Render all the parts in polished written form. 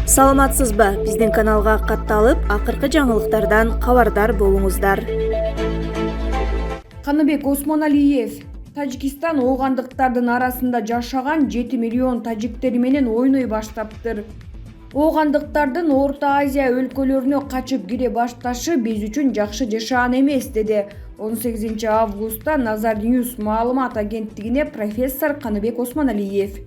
Саламатсызбы? Биздин каналга катталып, акыркы жаңылыктардан кабардар болуңуздар. Каныбек Осмоналиев Тажикистан оогандыктардын арасында жашаган 7 миллион тажиктери менен ойной баштаптыр. Оогандыктардын Орто Азия өлкөлөрүнө качып кире башташы биз үчүн жакшы жашаан эмес, деди 18 августта Nazar News маалымат агенттигине профессор Каныбек Осмоналиев.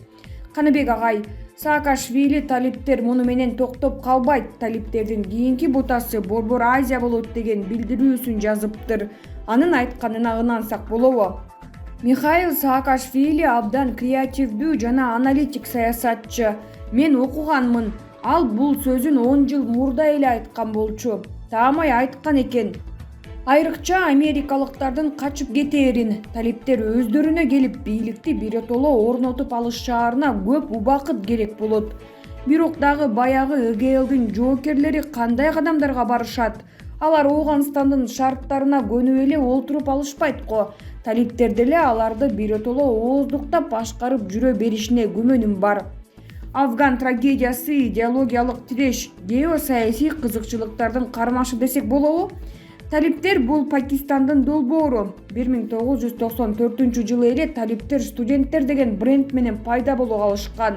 Каныбек агай, Саакашвили талиптер муну менен токтоп калбайт, талиптердин кийинки бутасы Борбор Азия болот деген билдирүүсүн жазыптыр. Анын айтканына ынансак болобу? Михаил Саакашвили абдан креативдүү жана аналитик саясатчы. Мен окуганмын. Ал бул сөзүн 10 жыл мурда эле айткан болчу. Таамай айткан экен. Айрыкча америкалыктардын качып кетээрин, талиптер өздөрүнө келип бийликти биротоло орнотуп алышаарына көп убакыт керек болот. Бирок дагы баягы ИГЛдин жоокерлери кандай кадамдарга барышат? Алар Ооганстандын шарттарына көнүп эле олтуруп алышпайт го. Талиптер деле аларды биротоло ооздуктап башкарып жүрө беришине күмөнүм бар. Афган трагедиясы идеологиялык тиреш, геосаясий кызыкчылыктардын кармашы десек болобу? Талиптер бул Пакистандын долбоору. 1994 жылы эле талиптер студенттер деген бренд менен пайда боло калышкан.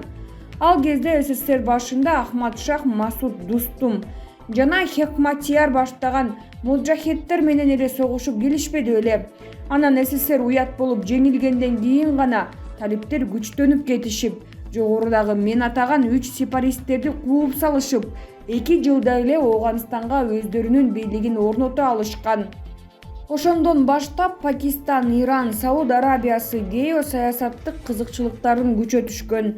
Ал кезде СССР башында Ахмад Шах Масуд Дустум жана Хекматияр баштаган муджахеддер менен эле согушуп келишпеди беле. Анан СССР уят болуп жеңилгенден кийин гана талиптер күчтөнүп кетишип, жогорудагы мен атаган 3 сепаристтерди кууп салышып, 2 жылда эле Ооганстанга өздөрүнүн бийлигин орното алышкан. Ошондон баштап Пакистан, Иран, Сауд Арабиясы геосаясаттык кызыкчылыктарын күчөтүшкөн.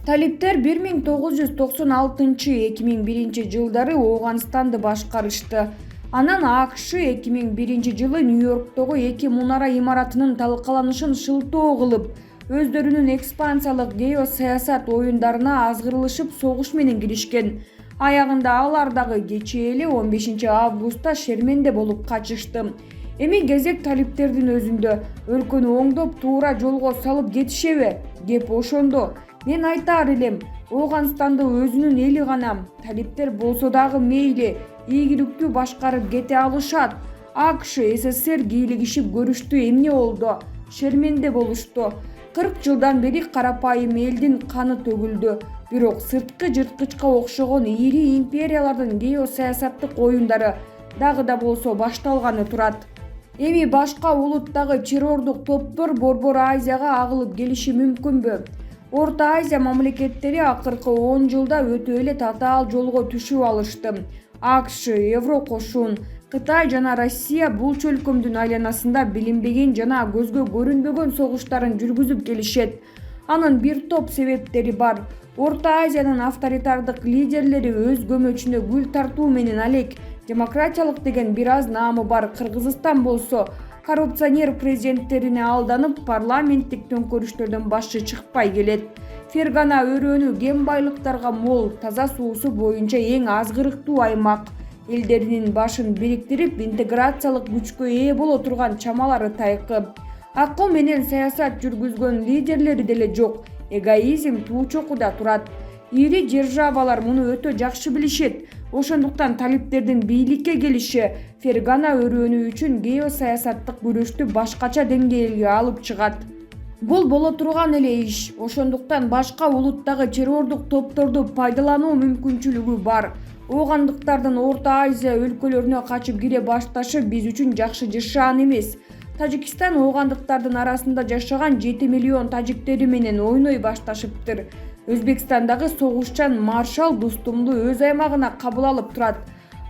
Талиптер 1996-2001 жылдары Ооганстанды башкарышты. Анан АКШ 2001 жылы Нью-Йорктогу 2 мунара имаратынын талкаланышын шылтоо кылып, өздөрүнүн экспансиялык геосаясат оюндарына азгырылышып согуш менен киришкен. Аягында алар дагы кечээ эле 15 августта шерменде болуп качышты. Эми кезек талиптердин өзүндө. Өлкөнү оңдоп туура жолго салып кетишеби? Кеп ошондо. Мен айтаар элем, Ооганстанды өзүнүн эли гана. Талиптер болсо дагы мейли, ийгиликтүү башкарып кете алышат. АКШ, СССР кийлигишип көрүштү, эмне болду? Шерменде болушту. 40 жылдан бери карапайым элдин каны төгүлдү. Бирок сырткы жырткычка окшогон ири империялардын геосаясаттык оюндары дагы да болсо башталганы турат. Эми башка улуттагы террордук топтор Борбор Азияга агылып келиши мүмкүнбү? Орто Азия мамлекеттери акыркы 10 жылда өтө эле татаал жолго түшүп алышты. АКШ, Евро кошун, Кытай жана Россия бул чөлкөмдүн айланасында билинбеген жана көзгө көрүнбөгөн согуштарын жүргүзүп келишет. Анын бир топ себептери бар. Орто Азиянын авторитардык лидерлери өз көмөчүнө гүл тартуу менен алек. Демократиялык деген бир аз наамы бар. Кыргызстан болсо коррупционер президенттерине алданып, парламенттик төңкөрүштөрдөн башы чыкпай келет. Фергана өрөөнү кен байлыктарга мол, таза суусу боюнча эң азгырыктуу аймак. Элдеринин башын бириктирип, интеграциялык күчкө ээ боло турган чамалары тайкы. Акыл менен саясат жүргүзгөн лидерлери деле жок. Эгоизм туу чокуда турат. Ири державалар муну өтө жакшы билишет. Ошондуктан талиптердин бийликке келиши Фергана өрөөнү үчүн геосаясаттык күрөштү башкача деңгээлге алып чыгат. Бул боло турган эле иш. Ошондуктан башка улуттагы террордук топторду пайдалануу мүмкүнчүлүгү бар. Оогандыктардын Орто Азия өлкөлөрүнө качып кире башташы биз үчүн жакшы жашаан эмес. Тажикстан оогандыктардын арасында жашаган 7 миллион тажиктери менен ойной башташыптыр. Өзбекстандагы согушчан маршал Дустумду өз аймагына кабыл алып турат.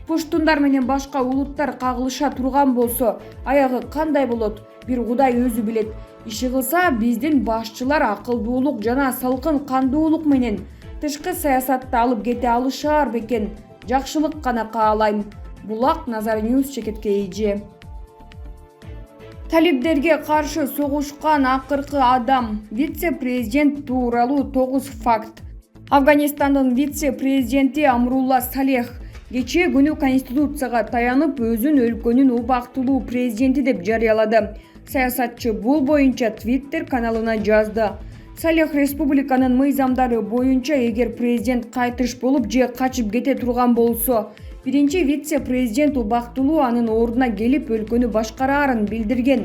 Пуштундар менен башка улуттар кагылыша турган болсо, аягы кандай болот? Бир Кудай өзү билет. Иши кылса, биздин башчылар акылдуулук жана салкын кандуулук менен тышкы саясатты алып кете алышаар бекен. Жакшылык гана каалайм. Булак, Nazar News чекеткейи. Талиптерге каршы согушкан акыркы адам. Вице-президент тууралуу 9 факт. Афганистандын вице-президенти Амрулла Салех кечээ күнү Конституцияга таянып өзүн өлкөнүн убактылуу президенти деп жарыялады. Саясатчы бул боюнча Twitter каналына жазды. Салех республиканын мыйзамдары боюнча эгер президент кайтыш болуп же качып кете турган болсо, биринчи вице-президент убактылуу анын ордуна келип өлкөнү башкараарын билдирген.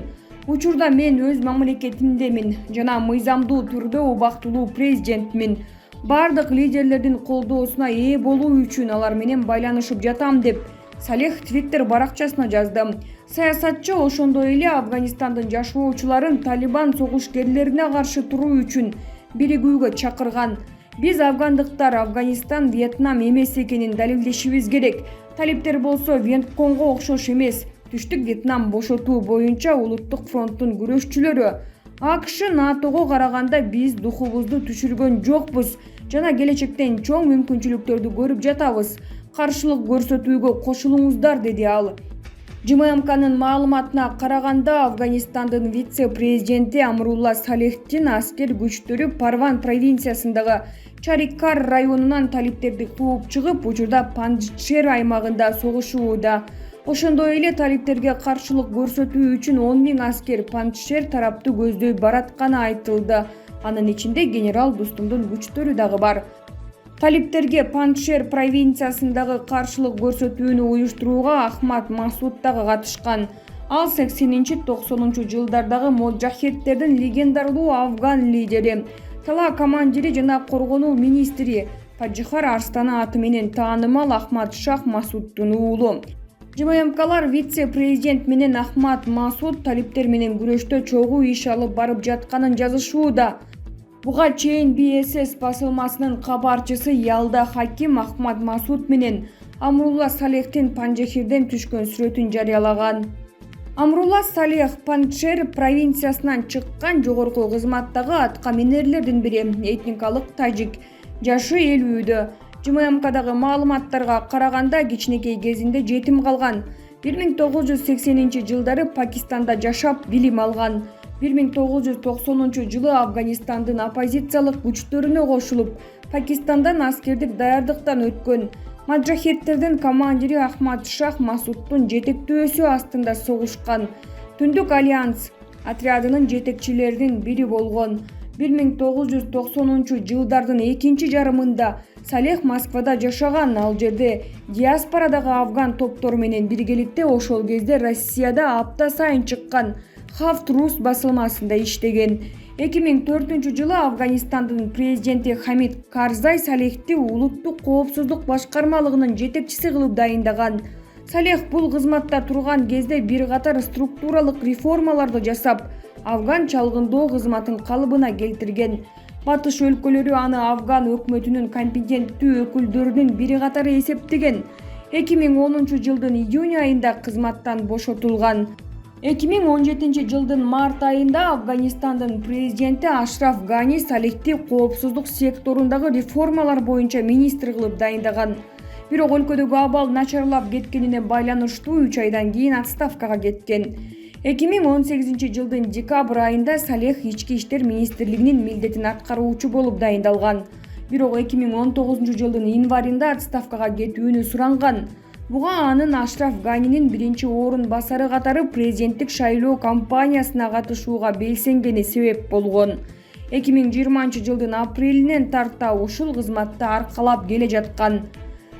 Учурда мен өз мамлекетимдемин жана мыйзамдуу түрдө убактылуу президентмин. Бардык лидерлердин колдоосуна ээ болуу үчүн алар менен байланышып жатам деп Салех Твиттер баракчасына жазды. Саясатчы ошондой эле Афганистандын жашоочуларын Талибан согушкерлерине каршы туруу үчүн биригүүгө чакырган. Биз афгандыктар Афганистан Вьетнам эмес экенин далилдешибиз керек. Талиптер болсо Вьетконго окшош эмес. Түштүк Вьетнам бошотуу боюнча улуттук фронттун күрөшчүлөрү. АКШ НАТОго караганда биз духубузду түшүргөн жокпуз жана келечектен чоң мүмкүнчүлүктөрдү көрүп жатабыз. Каршылык көрсөтүүгө кошулуңуздар, деди ал. ЖММКнын маалыматына караганда, Афганистандын вице-президенти Амрулла Салехтин аскер күчтөрү Парван провинциясындагы Чарикар районунан талиптерди кууп чыгып, учурда Панджшер аймагында согушууда. Ошондой эле талиптерге каршылык көрсөтүү үчүн 10 000 аскер Панджшер тарапты көздөй баратканы айтылды. Анын ичинде генерал Дустумдун күчтөрү дагы бар. Талиптерге Панджшер провинциясындагы каршылык көрсөтүүнү уюштурууга Ахмад Масуд дагы катышкан. Ал 80-90 жылдардагы моджахеддердин легендарлуу афган лидери, тала командири жана коргонуу министри Паджихар Арстана аты менен таанымал Ахмад Шах Масуддун уулу. ЖММКлар вице-президент менен Ахмад Масуд талиптер менен күрөштө чогуу иш алып барып жатканын жазышууда. Буга чейин БСС басылмасынын кабарчысы Ялда Хаким Ахмад Масуд менен Амрулла Салехтин Панджшерден түшкөн сүрөтүн жарыялаган. Амрулла Салех Панджшер провинциясынан чыккан жогорку кызматтагы аткаминерлердин бири, этникалык тажик, жашы 50-дө. ЖММКдагы маалыматтарга караганда кичинекей кезинде жетим калган. 1980-жылдары Пакистанда жашап билим алган. 1990-жылы Афганистандын оппозициялык күчтөрүнө кошулуп, Пакистандан аскердик даярдыктан өткөн. Маджахеддердин командири Ахмад Шах Масуддун жетектөөсү астында согушкан. Түндүк альянс отрядынын жетекчилеринин бири болгон. 1990-жылдардын экинчи жарымында Салех Москвада жашаган. Ал жерде диаспорадагы афган топтору менен биргеликте ошол кезде Россияда апта сайын чыккан Хафт Рус басылмасында иштеген. 2004-жылы Афганистандын президенти Хамид Карзай Салехти улуттук коопсуздук башкармалыгынын жетекчиси кылып дайындаган. Салех бул кызматта турган кезде бир катар структуралык реформаларды жасап, афган чалгындоо кызматын калыбына келтирген. Батыш өлкөлөрү аны афган өкмөтүнүн компетенттүү өкүлдөрүнүн бири катары эсептеген. 2010-жылдын июнь айында кызматтан бошотулган. 2017-жылдын март айында Афганистандын президенти Ашраф Гани Салехти коопсуздук секторундагы реформалар боюнча министр кылып дайындаган. Бирок өлкөдөгү абал начарлап кеткенине байланыштуу 3 айдан кийин отставкага кеткен. 2018-жылдын декабрь айында Салех ички иштер министрлигинин милдетин аткаруучу болуп дайындалган. Бирок 2019-жылдын январында отставкага кетүүнү суранган. Буга анын Ашраф Ганинин биринчи орун басары катары президенттик шайлоо кампаниясына катышууга белсенгени себеп болгон. 2020-жылдын апрелинен тарта ушул кызматты аркалап келе жаткан.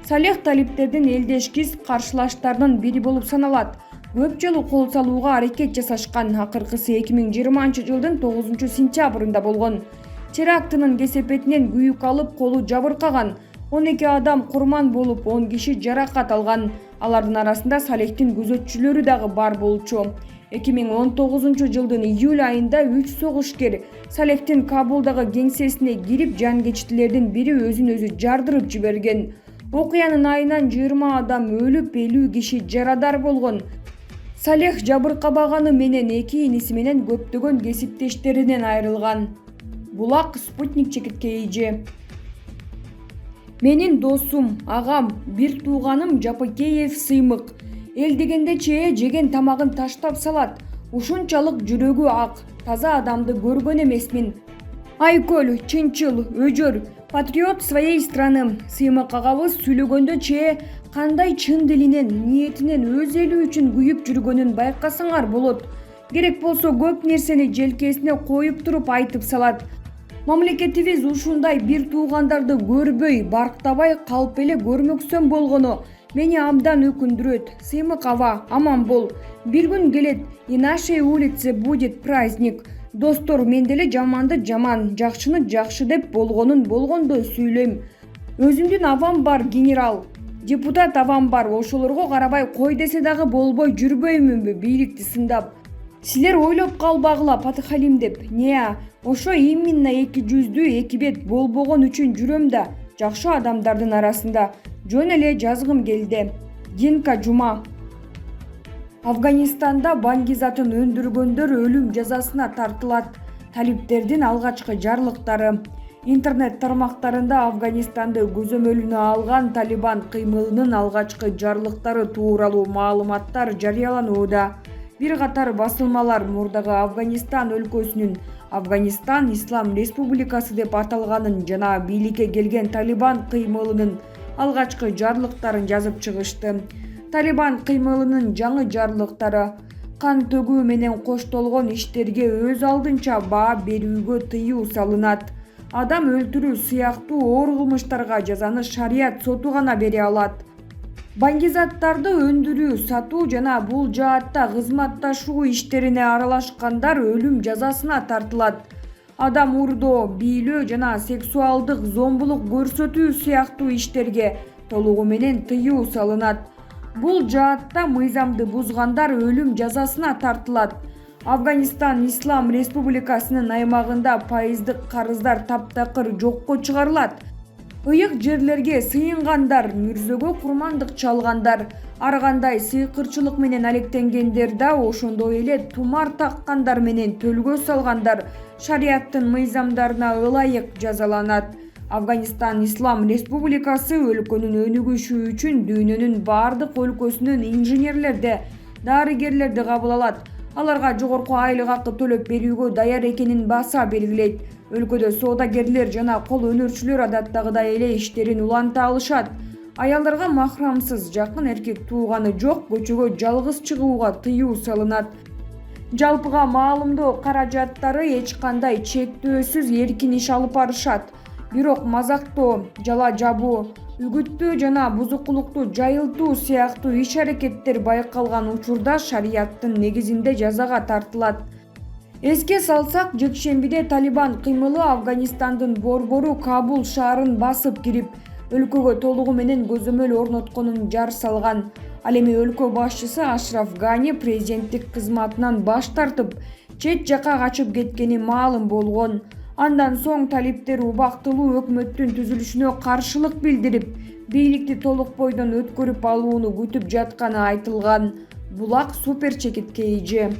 Салех талиптердин элдешкис каршылаштарынын бири болуп саналат. Көп жолу кол салууга аракет жасашкан. Акыркысы 2020-жылдын 9-сентябрында болгон. Терактынын кесепетинен күйүк алып колу жабыркаган. 12 адам курман болуп, 10 киши жаракат алган. Алардын арасында Салехтин күзөтчүлөрү дагы бар болчу. 2019-жылдын июль айында 3 согушкер Салехтин Кабулдагы кеңсесине кирип, жангечтилердин бири өзүн өзү жардырып жиберген. Окуянын айынан 20 адам өлүп, 50 киши жарадар болгон. Салех жабыркабаганы менен эки иниси менен көптөгөн кесиптештеринен айрылган. Булак Спутник чекиткейи. Менин досум, агам, бир тууганым Жапыкеев Сыймык. Эл дегенде чээ жеген тамагын таштап салат. Ушунчалык жүрөгү ак, таза адамды көргөн эмесмин. Айкөл, чынчыл, өжөр, патриот своей страны. Сыймык агабыз сүйлөгөндө чээ кандай чын дилинен, ниетинен өз эли үчүн күйүп жүргөнүн байкасаңар болот. Керек болсо көп нерсени желкесине коюп туруп айтып салат. Мамлекетибиз ушундай бир туугандарды көрбөй, барктабай калп эле көрмөксөн болгону мени абдан өкүндүрөт. Сыймык аба, аман бол. Бир күн келет, и нашей улице будет праздник. Достор, мен деле жаманды жаман, жакшыны жакшы деп болгонун болгондой сүйлөйм. Өзүмдүн абам бар, генерал. Депутат абам бар, ошолорго карабай кой десе дагы болбой жүрбөймүнбү бийликти сындап. Силер ойлоп калбагыла Патыхалим деп. Не, ошо именно эки жүздүү эки бет болбогон үчүн жүрөм да, жакшы адамдардын арасында. Жөн эле жазгым келди. Динка Жума. Афганистанда баңгизатын өндүргөндөр өлүм жазасына тартылат. Талиптердин алгачкы жарлыктары. Интернет тармактарында Афганистанды көзөмөлүнө алган Талибан кыймылынын алгачкы жарлыктары тууралуу маалыматтар жарыяланууда. Бир катар басылмалар мурдагы Афганистан өлкөсүнүн Афганистан Ислам Республикасы деп аталганын жана бийликке келген Талибан кыймылынын алгачкы жарлыктарын жазып чыгышты. Талибан кыймылынын жаңы жарлыктары кан төгүү менен коштолгон иштерге өз алдынча баа берүүгө тыюу салынат. Адам өлтүрүү сыяктуу оор кылмыштарга жазаны шарият соту гана бере алат. Баңгизаттарды өндүрүү, сатуу жана бул жаатта кызматташуу иштерине аралашкандар өлүм жазасына тартылат. Адам урдоо, бийлөө жана сексуалдык зомбулук көрсөтүү сыяктуу иштерге толугу менен тыюу салынат. Бул жаатта мыйзамды бузгандар өлүм жазасына тартылат. Афганистан Ислам Республикасынын аймагында пайыздык карыздар таптакыр жокко чыгарылат. Ыйык жерлерге сыйынгандар, мүрзөгө курмандык чалгандар, ар кандай сыйкырчылык менен алектенгендер да, ошондой эле тумар таккандар менен төлгө салгандар шарияттын мыйзамдарына ылайык жазаланат. Афганистан Ислам Республикасы өлкөнүн өнүгүшү үчүн дүйнөнүн бардык өлкөсүнөн инженерлерди, дарыгерлерди кабыл алат. Аларга жогорку айлык акы төлөп берүүгө даяр экенин баса белгилейт. Өлкөдө соодагерлер жана кол өнөрчүлөр адаттагыдай эле иштерин уланта алышат. Аялдарга махрамсыз, жакын эркек тууганы жок көчөгө жалгыз чыгууга тыюу салынат. Жалпыга маалымдоо каражаттары эч кандай чектөөсүз эркин иш алып барышат. Бирок мазактоо, жала жабуу, үгүттөө жана бузукулукту жайылтуу сыяктуу иш-аракеттер байкалган учурда шарияттын негизинде жазага тартылат. Эске салсак, жекшембиде Талибан кыймылы Афганистандын борбору Кабул шаарын басып кирип, өлкөгө толугу менен көзөмөл орнотконун жар салган. Ал эми өлкө башчысы Ашраф Гани президенттик кызматынан баш тартып, чет жакка качып кеткени маалым болгон. Андан соң талиптер убактылуу өкмөттүн түзүлүшүнө каршылык билдирип, бийликти толук бойдон өткөрүп алууну күтүп жатканы айтылган. Булак Супер Чекит КG.